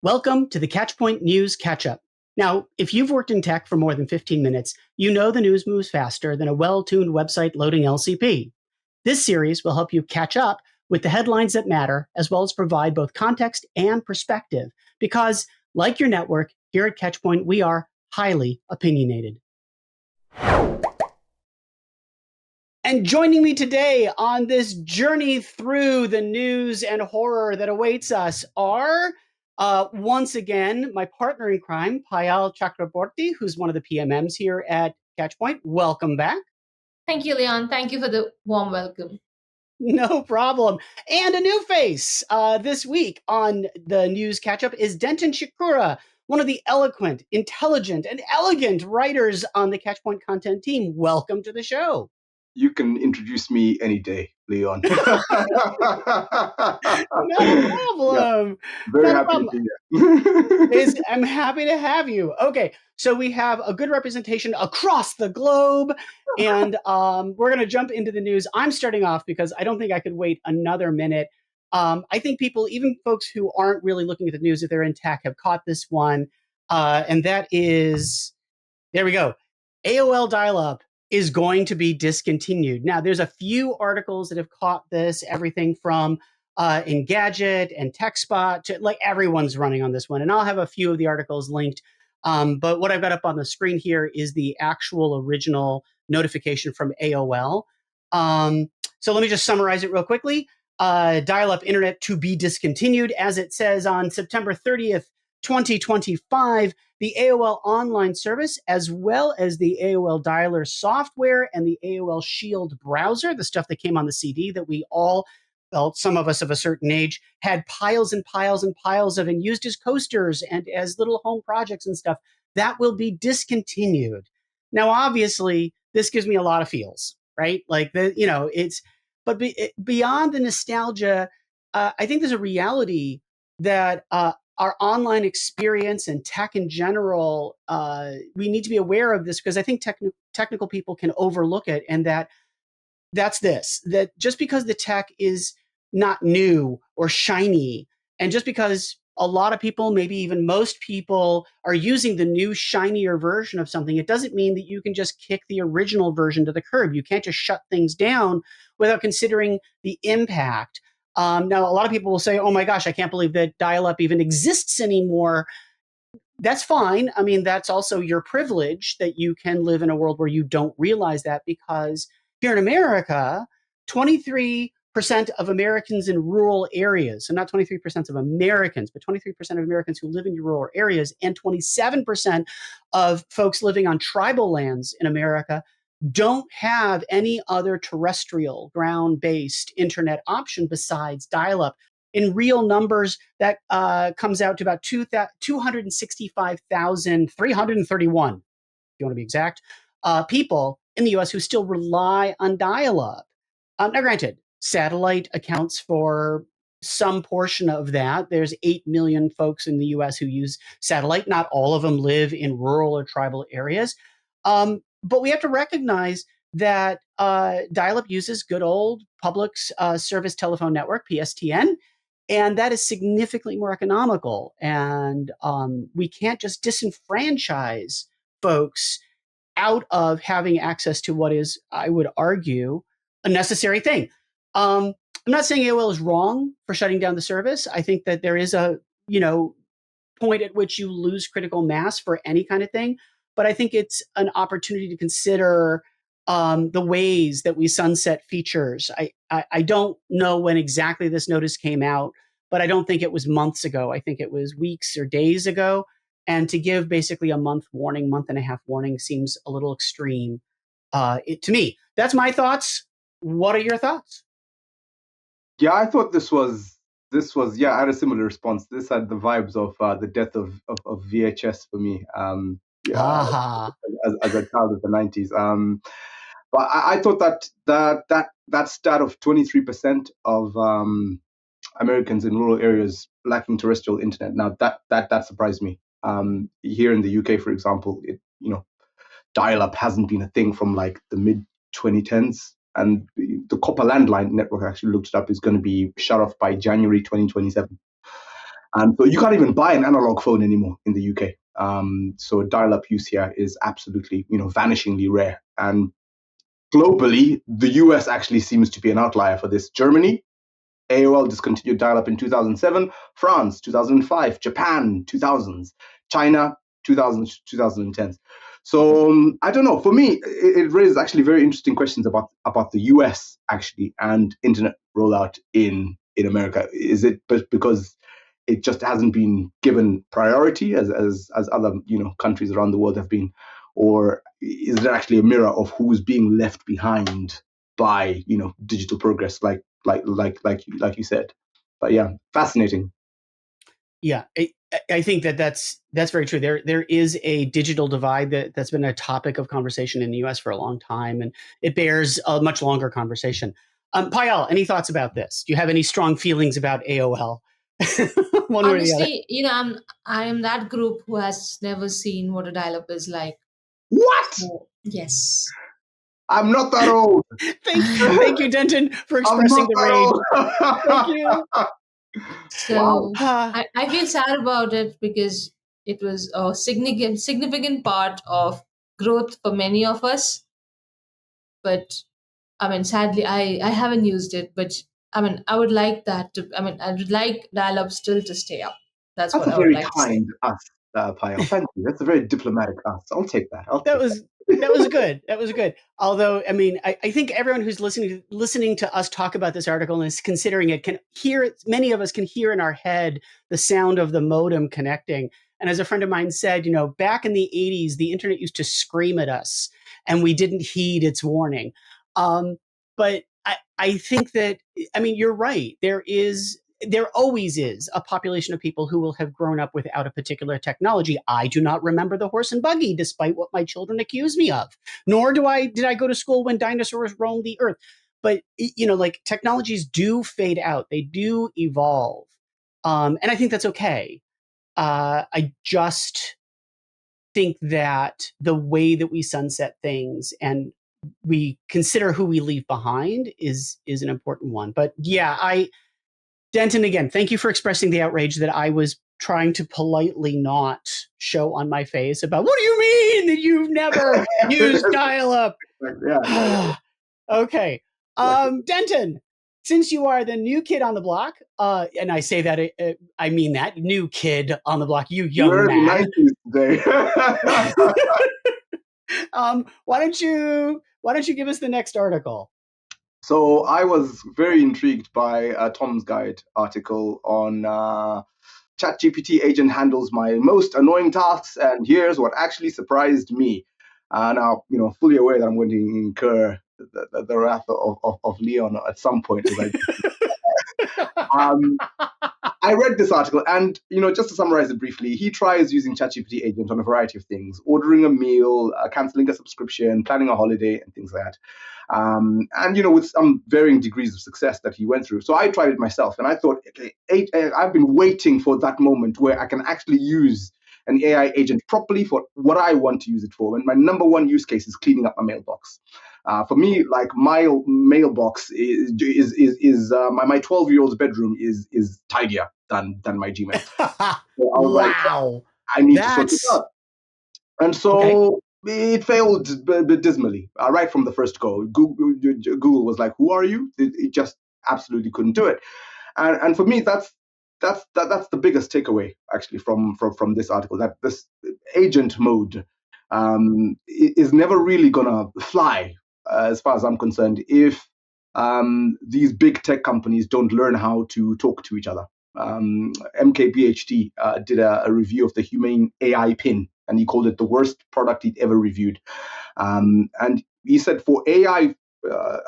Welcome to the Catchpoint News Catch-Up. Now, if you've worked in tech for more than 15 minutes, you know the news moves faster than a well-tuned website loading LCP. This series will help you catch up with the headlines that matter, as well as provide both context and perspective, because, like your network, here at Catchpoint, we are highly opinionated. And joining me today on this journey through the news and horror that awaits us are, once again, my partner in crime, Payal Chakraborty, who's one of the PMMs here at Catchpoint. Welcome back. Thank you, Leon. Thank you for the warm welcome. No problem. And a new face this week on the News Catch-Up is Denton Chikura, one of the eloquent, intelligent, and elegant writers on the Catchpoint content team. Welcome to the show. You can introduce me any day, Leon. No problem. Yeah, very happy to be here. I'm happy to have you. Okay, so we have a good representation across the globe, and we're going to jump into the news. I'm starting off because I don't think I could wait another minute. I think people, even folks who aren't really looking at the news, if they're in tech, have caught this one, and that is, there we go, AOL Dialup is going to be discontinued. Now, there's a few articles that have caught this, everything from Engadget and TechSpot to, like, everyone's running on this one. And I'll have a few of the articles linked. But what I've got up on the screen here is the actual original notification from AOL. So let me just summarize it real quickly. Dial-up internet to be discontinued, as it says on September 30th, 2025, the AOL online service, as well as the AOL dialer software and the AOL Shield browser, the stuff that came on the CD that we all, well, some of us of a certain age, had piles and piles and piles of and used as coasters and as little home projects and stuff, that will be discontinued. Now, obviously, this gives me a lot of feels, right? Like, but beyond the nostalgia, I think there's a reality that our online experience and tech in general, we need to be aware of this, because I think technical people can overlook it. And that's this, that just because the tech is not new or shiny, and just because a lot of people, maybe even most people, are using the new shinier version of something, it doesn't mean that you can just kick the original version to the curb. You can't just shut things down without considering the impact. Now, a lot of people will say, oh my gosh, I can't believe that dial-up even exists anymore. That's fine. I mean, that's also your privilege, that you can live in a world where you don't realize that, because here in America, 23% of Americans in rural areas, so not 23% of Americans, but 23% of Americans who live in rural areas, and 27% of folks living on tribal lands in America don't have any other terrestrial, ground-based internet option besides dial-up. In real numbers, that comes out to about 265,331, if you want to be exact, people in the US who still rely on dial-up. Now, granted, satellite accounts for some portion of that. There's 8 million folks in the US who use satellite. Not all of them live in rural or tribal areas. But we have to recognize that dial-up uses good old public service telephone network, PSTN, and that is significantly more economical. And we can't just disenfranchise folks out of having access to what is, I would argue, a necessary thing. I'm not saying AOL is wrong for shutting down the service. I think that there is a, point at which you lose critical mass for any kind of thing. But I think it's an opportunity to consider the ways that we sunset features. I don't know when exactly this notice came out, but I don't think it was months ago. I think it was weeks or days ago. And to give basically a month and a half warning seems a little extreme to me. That's my thoughts. What are your thoughts? Yeah, I thought this was, I had a similar response. This had the vibes of the death of VHS for me. As a child of the 90s. But I thought that stat of 23% of Americans in rural areas lacking terrestrial internet, now that surprised me. Here in the UK, for example, dial-up hasn't been a thing from like the mid 2010s, and the copper landline network, I actually looked it up, is going to be shut off by January 2027. And so you can't even buy an analog phone anymore in the UK. So dial-up use here is absolutely, vanishingly rare. And globally, the US actually seems to be an outlier for this. Germany, AOL discontinued dial-up in 2007, France 2005, Japan 2000s, China 2000s, 2010s. So I don't know. For me, it raises actually very interesting questions about the US actually and internet rollout in America. Is it because it just hasn't been given priority as other countries around the world have been, or is it actually a mirror of who's being left behind by digital progress like you said? But yeah, fascinating. Yeah, I think that's very true. There is a digital divide that's been a topic of conversation in the U.S. for a long time, and it bears a much longer conversation. Payal, any thoughts about this? Do you have any strong feelings about AOL? One way or the other. Honestly, I am that group who has never seen what a dial-up is like. What? So, yes. I'm not that old. Thank you, Denton, for I'm expressing not the that rage. old. Thank you. So Ah, I feel sad about it because it was a significant part of growth for many of us. But I mean, sadly, I haven't used it. But I mean, I would like that to. I mean, I would like dial-up still to stay up. That's That's what a I would very like to say. kind us, Payal. Thank you. That's a very diplomatic us. I'll take that. that was good. That was good. Although, I mean, I think everyone who's listening to us talk about this article and is considering it can hear it. Many of us can hear in our head the sound of the modem connecting. And as a friend of mine said, back in the 80s, the internet used to scream at us and we didn't heed its warning. But I think that, I mean, you're right. There always is a population of people who will have grown up without a particular technology. I do not remember the horse and buggy, despite what my children accuse me of. Nor did I go to school when dinosaurs roamed the earth. But like technologies do fade out, they do evolve, and I think that's okay. I just think that the way that we sunset things and we consider who we leave behind is an important one. But yeah, Denton, again, thank you for expressing the outrage that I was trying to politely not show on my face about, what do you mean that you've never used dial-up? Yeah. Okay. Denton, since you are the new kid on the block, and I say that, I mean that, new kid on the block, you young We're in man. the 90s today. Why don't you give us the next article? So I was very intrigued by Tom's Guide article on ChatGPT Agent handles my most annoying tasks, and here's what actually surprised me. Now, fully aware that I'm going to incur the wrath of Leon at some point as I read this article, and just to summarize it briefly, he tries using ChatGPT Agent on a variety of things: ordering a meal, canceling a subscription, planning a holiday, and things like that. And with some varying degrees of success that he went through. So I tried it myself, and I thought, okay, I've been waiting for that moment where I can actually use an AI agent properly for what I want to use it for. And my number one use case is cleaning up my mailbox. For me, like my mailbox is my 12-year-old's bedroom is tidier than my Gmail. So I was like, I need to sort it out. And so it failed dismally right from the first go. Google was like, "Who are you?" It just absolutely couldn't do it. And for me, that's the biggest takeaway actually from this article, that this agent mode is never really gonna fly as far as I'm concerned if these big tech companies don't learn how to talk to each other. MKPhD did a review of the Humane AI pin, and he called it the worst product he'd ever reviewed. And he said for AI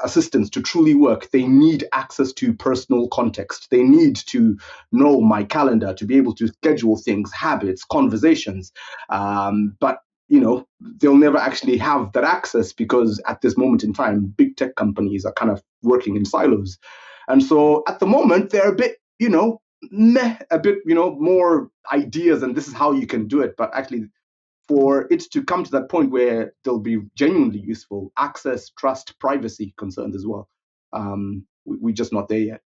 assistants to truly work, they need access to personal context. They need to know my calendar to be able to schedule things, habits, conversations. But they'll never actually have that access because at this moment in time, big tech companies are kind of working in silos. And so at the moment, they're a bit, a bit, more ideas, and this is how you can do it. But actually, for it to come to that point where they'll be genuinely useful, access, trust, privacy concerns as well, we're just not there yet.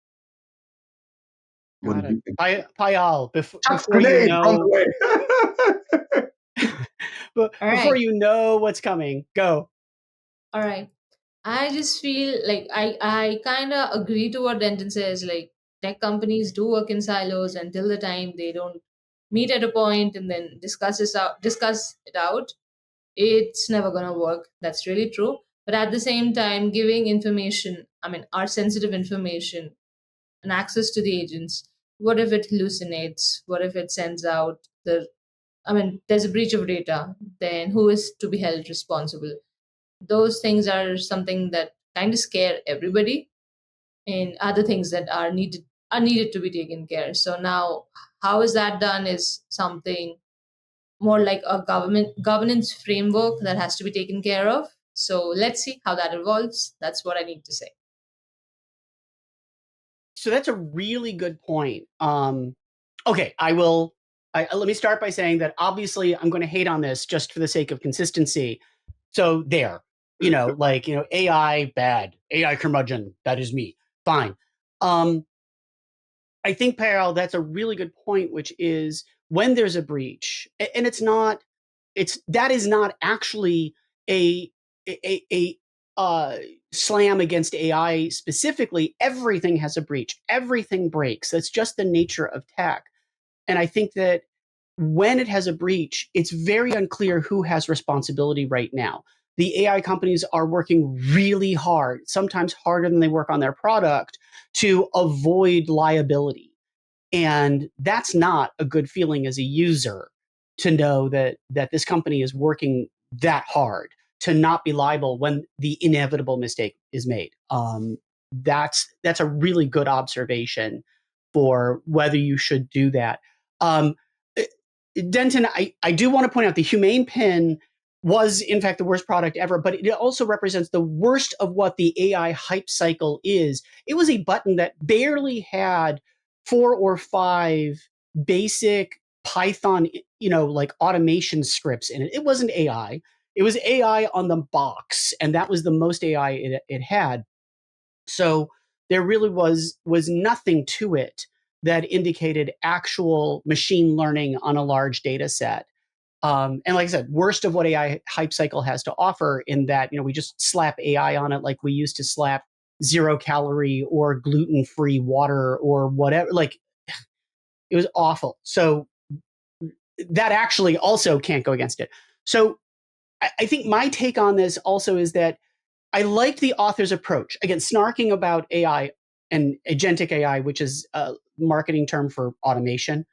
What Got did it. you think? Payal, Chuck's before you grenade on know, the way. All before right. you know what's coming, go. All right. I just feel like I kind of agree to what Denton says. Like tech companies do work in silos until the time they don't meet at a point and then discuss it out. It's never gonna work. That's really true. But at the same time, giving information, I mean, our sensitive information and access to the agents. What if it hallucinates? What if it sends out I mean, there's a breach of data? Then who is to be held responsible? Those things are something that kind of scare everybody, and other things that are needed to be taken care. So now, how is that done is something more like a governance framework that has to be taken care of. So let's see how that evolves. That's what I need to say. So that's a really good point. Okay, let me start by saying that obviously I'm going to hate on this just for the sake of consistency. So there, AI bad, AI curmudgeon. That is me. Fine. I think, Payal, that's a really good point, which is when there's a breach, and that is not actually a slam against AI specifically. Everything has a breach. Everything breaks. That's just the nature of tech. And I think that when it has a breach, it's very unclear who has responsibility right now. The AI companies are working really hard, sometimes harder than they work on their product, to avoid liability. And that's not a good feeling as a user, to know that this company is working that hard to not be liable when the inevitable mistake is made. That's a really good observation for whether you should do that. Um, Denton, I do want to point out the Humane pin was in fact the worst product ever, but it also represents the worst of what the AI hype cycle is. It was a button that barely had 4 or 5 basic Python, like automation scripts in it. It wasn't AI. It was AI on the box, and that was the most AI it had. So there really was nothing to it that indicated actual machine learning on a large data set. And like I said, worst of what AI hype cycle has to offer, in that we just slap AI on it like we used to slap 0-calorie or gluten-free water or whatever. Like, it was awful. So that actually also can't go against it. So I think my take on this also is that I liked the author's approach. Again, snarking about AI and agentic AI, which is a marketing term for automation.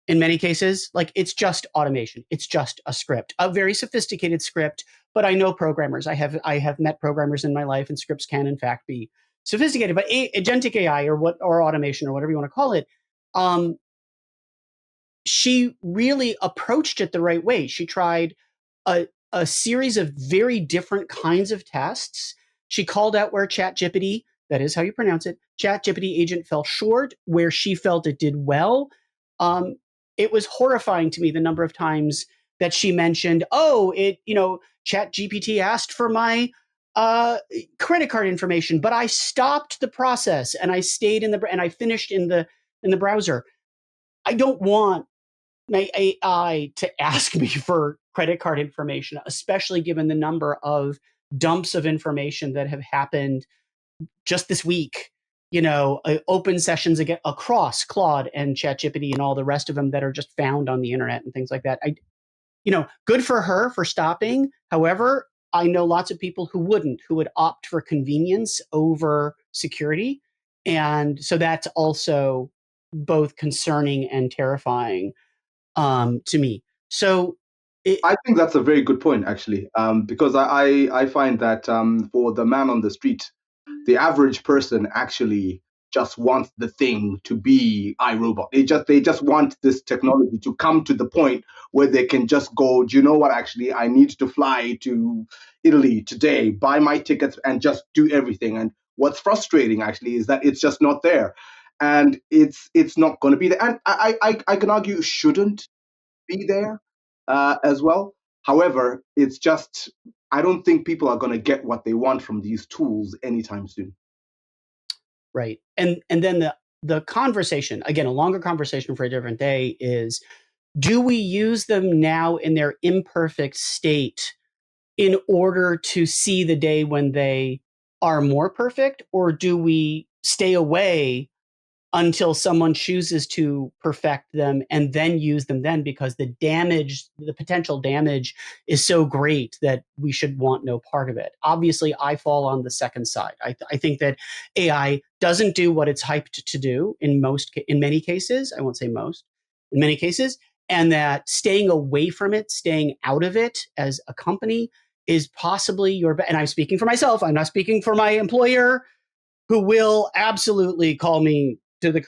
In many cases, like, it's just automation. It's just a script, a very sophisticated script. But I know programmers. I have met programmers in my life, and scripts can in fact be sophisticated. But agentic AI, or automation, or whatever you want to call it, she really approached it the right way. She tried a series of very different kinds of tests. She called out where ChatGPT, that is how you pronounce it, ChatGPT Agent fell short, where she felt it did well. It was horrifying to me the number of times that she mentioned, ChatGPT asked for my credit card information, but I stopped the process and I stayed and I finished in the browser. I don't want my AI to ask me for credit card information, especially given the number of dumps of information that have happened just this week. Open sessions across Claude and ChatGPT and all the rest of them that are just found on the internet and things like that. Good for her for stopping. However, I know lots of people who would opt for convenience over security. And so that's also both concerning and terrifying to me. So I think that's a very good point, actually, because I find that for the man on the street, the average person actually just wants the thing to be iRobot. They just want this technology to come to the point where they can just go, do you know what, actually, I need to fly to Italy today, buy my tickets, and just do everything. And what's frustrating, actually, is that it's just not there. And it's not going to be there. And I can argue it shouldn't be there as well. However, it's just, I don't think people are going to get what they want from these tools anytime soon. Right. And then the conversation, again, a longer conversation for a different day, is do we use them now in their imperfect state in order to see the day when they are more perfect, or do we stay away until someone chooses to perfect them and then use them then, because the potential damage is so great that we should want no part of it? Obviously, I fall on the second side. I think that AI doesn't do what it's hyped to do in many cases. I won't say most, in many cases, and that staying away from it, staying out of it as a company is possibly and I'm speaking for myself. I'm not speaking for my employer, who will absolutely call me to the,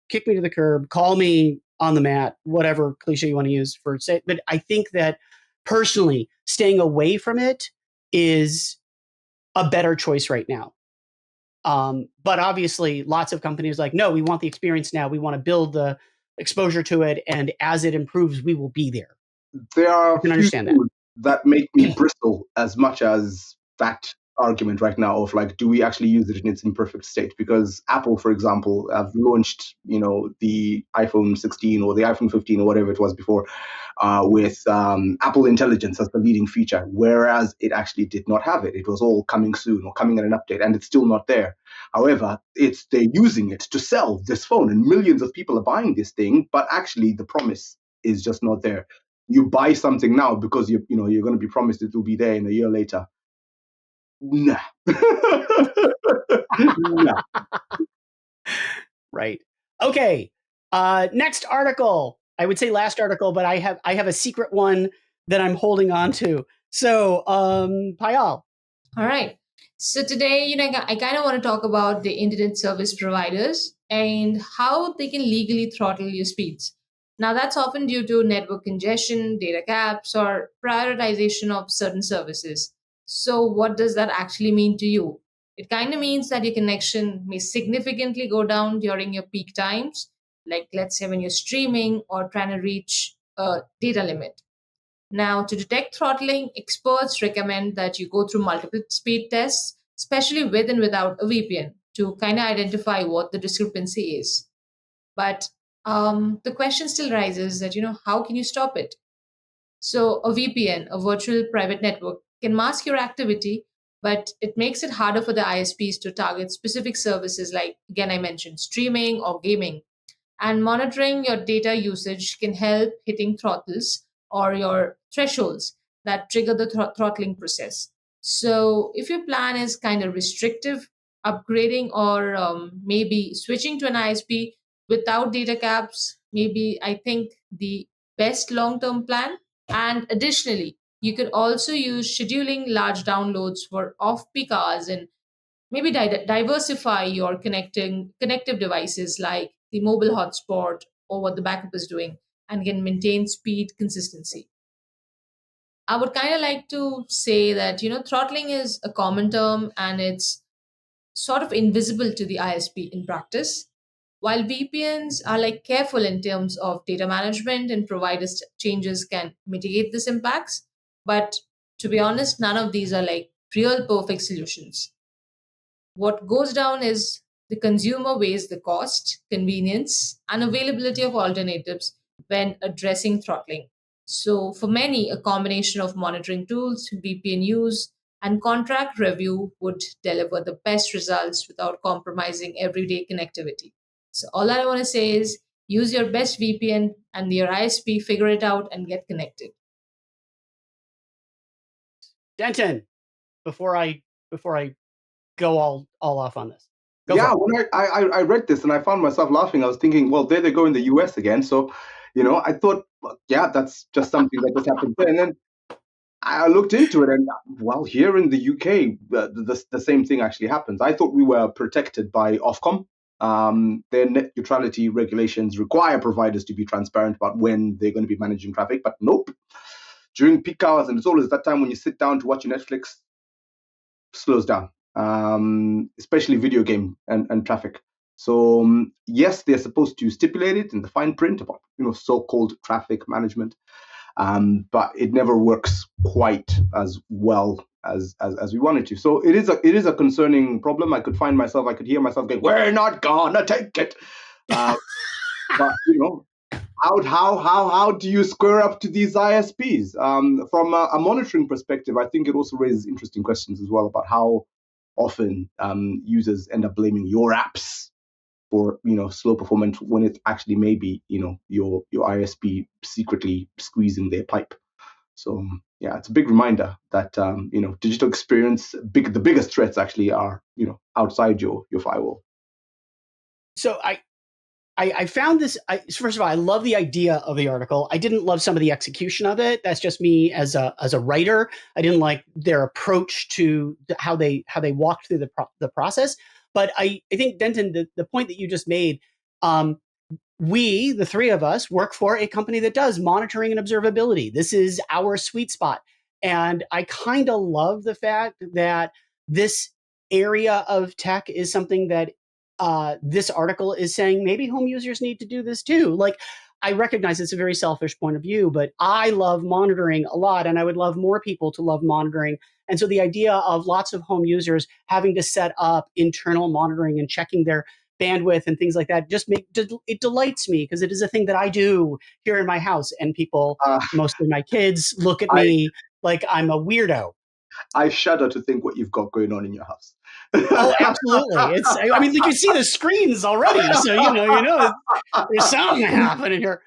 kick me to the curb, call me on the mat, whatever cliche you want to use for say. But I think that personally, staying away from it is a better choice right now. But obviously, lots of companies are like, no, we want the experience now. We want to build the exposure to it, and as it improves, we will be there. There are I can understand that make me bristle as much as that argument right now of like, do we actually use it in its imperfect state? Because Apple, for example, have launched, the iPhone 16 or the iPhone 15 or whatever it was before, with Apple Intelligence as the leading feature, whereas it actually did not have it. It was all coming soon or coming in an update, and it's still not there. However, they're using it to sell this phone, and millions of people are buying this thing, but actually the promise is just not there. You buy something now because you're going to be promised it will be there in a year later. Nah. Nah. Right. Okay. Next article. I would say last article, but I have a secret one that I'm holding on to. So, Payal. All right. So today, I kind of want to talk about the internet service providers and how they can legally throttle your speeds. Now, that's often due to network congestion, data caps, or prioritization of certain services. So, what does that actually mean to you? It kind of means that your connection may significantly go down during your peak times, like let's say when you're streaming or trying to reach a data limit. Now, to detect throttling, experts recommend that you go through multiple speed tests, especially with and without a VPN, to kind of identify what the discrepancy is. But the question still rises that, how can you stop it? So, a VPN, a virtual private network, can mask your activity, but it makes it harder for the ISPs to target specific services like, again, I mentioned streaming or gaming. And monitoring your data usage can help hitting throttles or your thresholds that trigger the throttling process. So, if your plan is kind of restrictive, upgrading or maybe switching to an ISP without data caps, maybe I think the best long term plan. And additionally, you could also use scheduling large downloads for off peak hours and maybe diversify your connective devices like the mobile hotspot or what the backup is doing and can maintain speed consistency. I would kind of like to say that, throttling is a common term and it's sort of invisible to the ISP in practice. While VPNs are like careful in terms of data management and provider changes can mitigate this impacts, but to be honest, none of these are like real perfect solutions. What goes down is the consumer weighs the cost, convenience, and availability of alternatives when addressing throttling. So, for many, a combination of monitoring tools, VPN use, and contract review would deliver the best results without compromising everyday connectivity. So, all I want to say is use your best VPN and your ISP, figure it out, and get connected. Denton, before I go all off on this. When I read this and I found myself laughing, I was thinking, well, there they go in the US again. So, I thought, well, yeah, that's just something that just happened there. And then I looked into it, and well, here in the UK, the same thing actually happens. I thought we were protected by Ofcom. Their net neutrality regulations require providers to be transparent about when they're going to be managing traffic, but nope. During peak hours, and it's always that time when you sit down to watch your Netflix, slows down, especially video game and traffic. So yes, they're supposed to stipulate it in the fine print about so-called traffic management, but it never works quite as well as we wanted to. So it is a concerning problem. I could hear myself going, "We're not gonna take it." But how do you square up to these ISPs? From a monitoring perspective, I think it also raises interesting questions as well about how often users end up blaming your apps for slow performance when it actually may be your ISP secretly squeezing their pipe. So yeah, it's a big reminder that digital experience, the biggest threats actually are outside your firewall. So I found this. First of all, I love the idea of the article. I didn't love some of the execution of it. That's just me as a writer. I didn't like their approach to how they walked through the process. But I think, Denton, the point that you just made, we, the three of us, work for a company that does monitoring and observability. This is our sweet spot. And I kind of love the fact that this area of tech is something that this article is saying maybe home users need to do this too. Like, I recognize it's a very selfish point of view, but I love monitoring a lot, and I would love more people to love monitoring. And so the idea of lots of home users having to set up internal monitoring and checking their bandwidth and things like that it delights me, because it is a thing that I do here in my house, and people, mostly my kids, look at me like I'm a weirdo. I shudder to think what you've got going on in your house. Oh, absolutely. I mean, you see the screens already, so you know there's something happening here.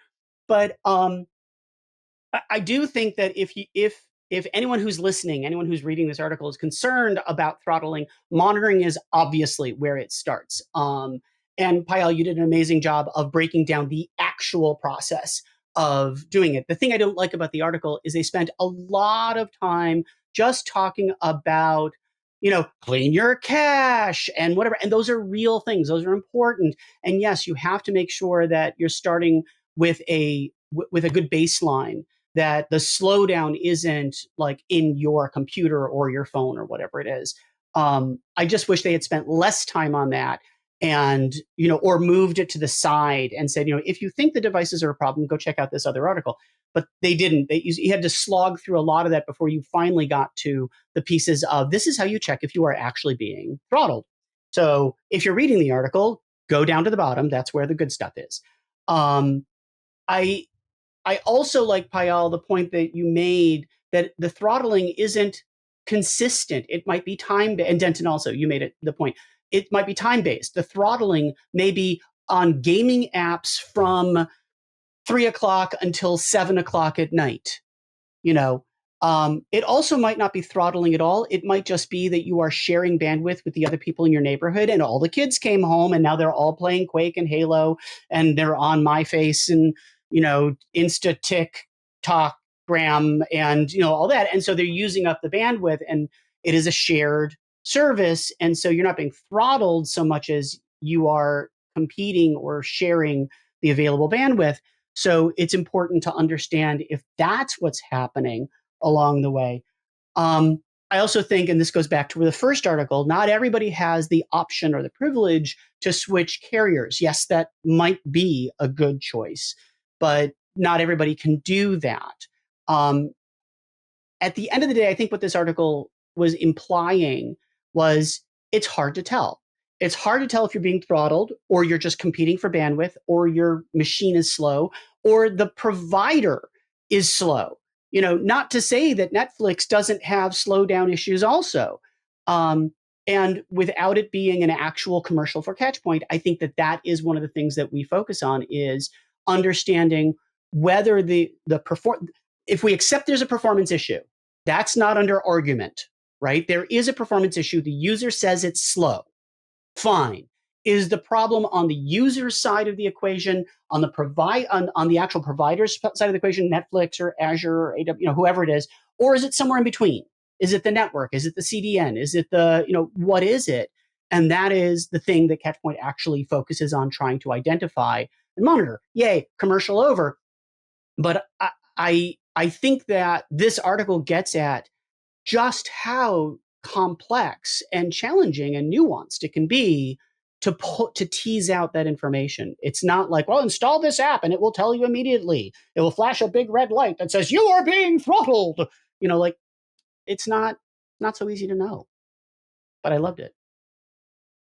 But I do think that if anyone who's listening, anyone who's reading this article is concerned about throttling, monitoring is obviously where it starts. And Payal, you did an amazing job of breaking down the actual process of doing it. The thing I don't like about the article is they spent a lot of time just talking about, clean your cache and whatever. And those are real things. Those are important. And yes, you have to make sure that you're starting with a good baseline, that the slowdown isn't like in your computer or your phone or whatever it is. I just wish they had spent less time on that, and or moved it to the side and said, if you think the devices are a problem, go check out this other article. But they didn't. You had to slog through a lot of that before you finally got to the pieces of, this is how you check if you are actually being throttled. So if you're reading the article, go down to the bottom. That's where the good stuff is. I also like, Payal, the point that you made that the throttling isn't consistent. It might be time-based. And Denton also, you made the point. It might be time-based. The throttling may be on gaming apps from 3 o'clock until 7 o'clock at night. It also might not be throttling at all. It might just be that you are sharing bandwidth with the other people in your neighborhood, and all the kids came home and now they're all playing Quake and Halo, and they're on MyFace and Insta, TikTok, Gram, and all that. And so they're using up the bandwidth, and it is a shared service. And so you're not being throttled so much as you are competing or sharing the available bandwidth. So it's important to understand if that's what's happening along the way. I also think, and this goes back to the first article, not everybody has the option or the privilege to switch carriers. Yes, that might be a good choice, but not everybody can do that. At the end of the day, I think what this article was implying was it's hard to tell. It's hard to tell if you're being throttled, or you're just competing for bandwidth, or your machine is slow, or the provider is slow. Not to say that Netflix doesn't have slowdown issues also. And without it being an actual commercial for Catchpoint, I think that is one of the things that we focus on, is understanding whether if we accept there's a performance issue, that's not under argument, right? There is a performance issue. The user says it's slow. Fine. Is the problem on the user side of the equation, on the on the actual provider's side of the equation, Netflix or Azure or AWS, whoever it is, or is it somewhere in between? Is it the network? Is it the CDN? Is it what is it? And that is the thing that Catchpoint actually focuses on trying to identify and monitor. Yay, commercial over. But I think that this article gets at just how complex and challenging and nuanced it can be to tease out that information. It's not like, well, install this app and it will tell you immediately. It will flash a big red light that says you are being throttled. It's not Not so easy to know. But I loved it.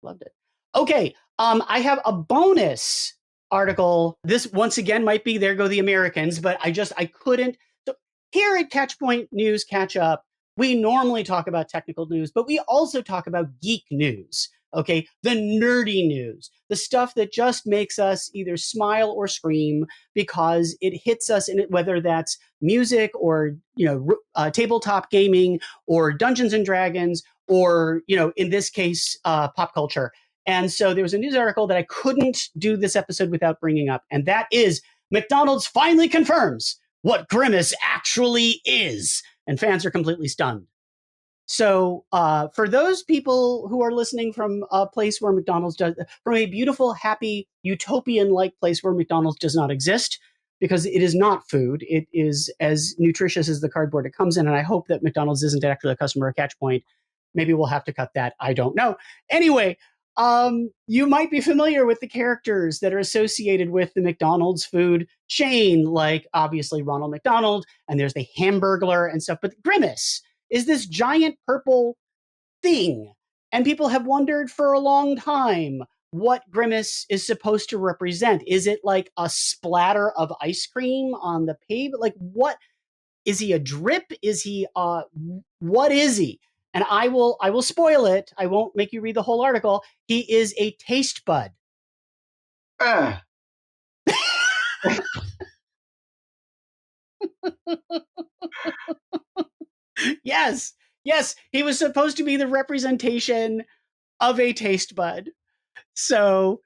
Loved it. Okay, I have a bonus article. This, once again, might be There Go the Americans, but I couldn't. So here at Catchpoint News Catch-Up, we normally talk about technical news, but we also talk about geek news, okay? The nerdy news, the stuff that just makes us either smile or scream because it hits us in it, whether that's music or, tabletop gaming or Dungeons and Dragons or, in this case, pop culture. And so there was a news article that I couldn't do this episode without bringing up, and that is McDonald's finally confirms what Grimace actually is, and fans are completely stunned. So for those people who are listening from a place where McDonald's does, from a beautiful, happy, utopian-like place where McDonald's does not exist, because it is not food, it is as nutritious as the cardboard it comes in, and I hope that McDonald's isn't actually a customer of Catchpoint. Maybe we'll have to cut that. I don't know. Anyway, you might be familiar with the characters that are associated with the McDonald's food chain, like obviously Ronald McDonald, and there's the Hamburglar and stuff. But Grimace is this giant purple thing, and people have wondered for a long time what Grimace is supposed to represent. Is it like a splatter of ice cream on the pavement? Like, what is he? A drip? Is he? What is he? And I will spoil it. I won't make you read the whole article. He is a taste bud. Yes. He was supposed to be the representation of a taste bud. So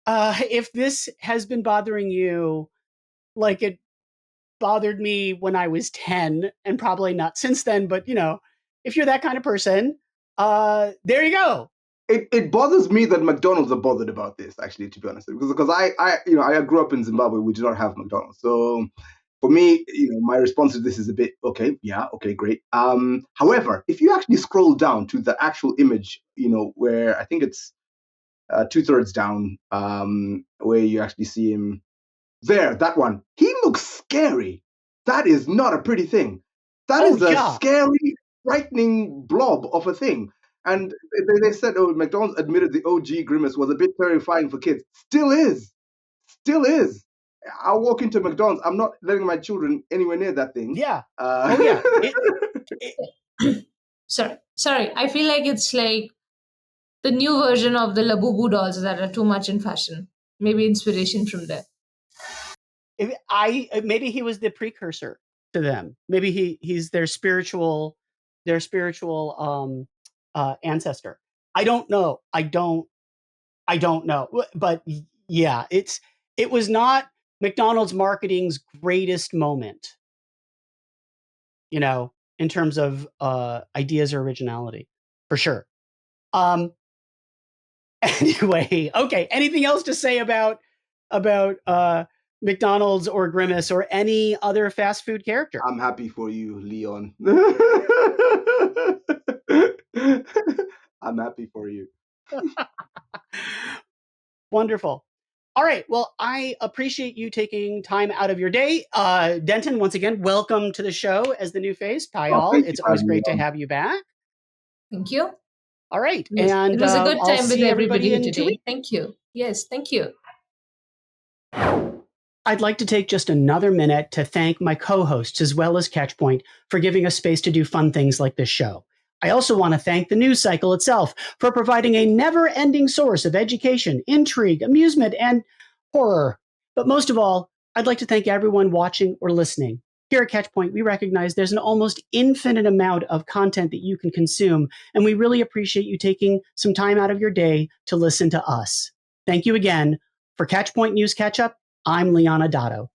if this has been bothering you like it bothered me when I was 10, and probably not since then, but if you're that kind of person, there you go. It bothers me that McDonald's are bothered about this, actually, to be honest, because I grew up in Zimbabwe. We do not have McDonald's, so for me, my response to this is a bit okay, great. However, if you actually scroll down to the actual image, where I think it's 2/3 down, where you actually see him there, that one, he looks scary. That is not a pretty thing. That is a scary, frightening blob of a thing. And they said, McDonald's admitted the OG Grimace was a bit terrifying for kids. Still is. I'll walk into McDonald's. I'm not letting my children anywhere near that thing. Yeah. Sorry. I feel like it's like the new version of the Labubu dolls that are too much in fashion. Maybe inspiration from there. Maybe he was the precursor to them. Maybe he's their spiritual ancestor. I don't know. But yeah, it was not McDonald's marketing's greatest moment, in terms of ideas or originality, for sure. Anyway, okay. Anything else to say about McDonald's or Grimace or any other fast food character? I'm happy for you, Leon. I'm happy for you. Wonderful. All right. Well, I appreciate you taking time out of your day. Denton, once again, welcome to the show as the new face. Payal, it's always great to have you back. Thank you. All right. And it was a good time with everybody today. Thank you. Yes, thank you. I'd like to take just another minute to thank my co-hosts as well as Catchpoint for giving us space to do fun things like this show. I also want to thank the news cycle itself for providing a never-ending source of education, intrigue, amusement, and horror. But most of all, I'd like to thank everyone watching or listening. Here at Catchpoint, we recognize there's an almost infinite amount of content that you can consume, and we really appreciate you taking some time out of your day to listen to us. Thank you again. For Catchpoint News Catch-Up, I'm Leon Adato.